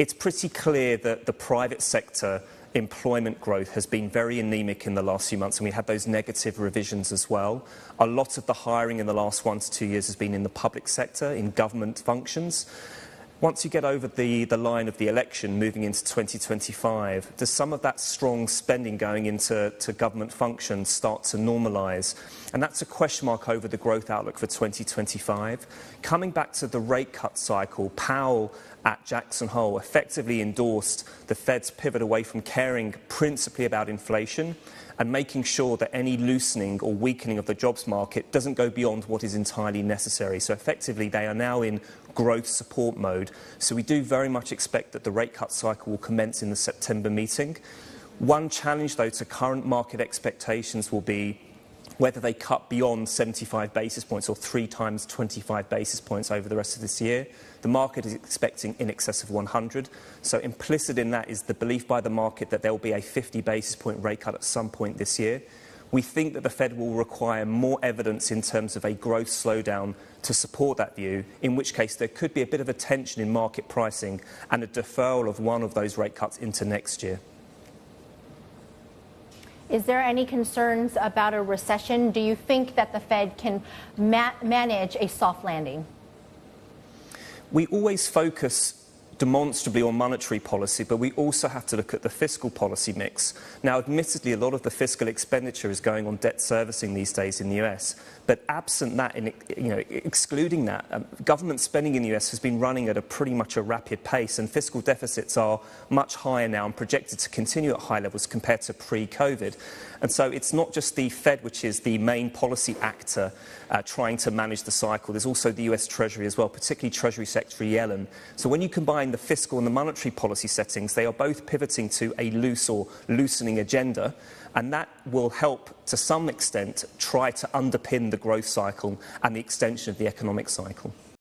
It's pretty clear that the private sector employment growth has been very anemic in the last few months, and we had those negative revisions as well. A lot of the hiring in the last 1 to 2 years has been in the public sector, in government functions. Once you get over the line of the election, moving into 2025, does some of that strong spending going into government functions start to normalise? And that's a question mark over the growth outlook for 2025. Coming back to the rate cut cycle, Powell at Jackson Hole effectively endorsed the Fed's pivot away from caring principally about inflation and making sure that any loosening or weakening of the jobs market doesn't go beyond what is entirely necessary. So effectively, they are now in growth support mode. So we do very much expect that the rate cut cycle will commence in the September meeting. One challenge, though, to current market expectations will be whether they cut beyond 75 basis points or 3 times 25 basis points over the rest of this year. The market is expecting in excess of 100. So implicit in that is the belief by the market that there will be a 50 basis point rate cut at some point this year. We think that the Fed will require more evidence in terms of a growth slowdown to support that view, in which case there could be a bit of a tension in market pricing and a deferral of one of those rate cuts into next year. Is there any concerns about a recession? Do you think that the Fed can manage a soft landing? We always focus demonstrably on monetary policy, but we also have to look at the fiscal policy mix. Now, admittedly, a lot of the fiscal expenditure is going on debt servicing these days in the US, but absent that, excluding that, government spending in the US has been running at a pretty much a rapid pace, and fiscal deficits are much higher now and projected to continue at high levels compared to pre-COVID. And so it's not just the Fed, which is the main policy actor trying to manage the cycle. There's also the US Treasury as well, particularly Treasury Secretary Yellen. So when you combine the fiscal and the monetary policy settings, they are both pivoting to a loose or loosening agenda, and that will help to some extent try to underpin the growth cycle and the extension of the economic cycle.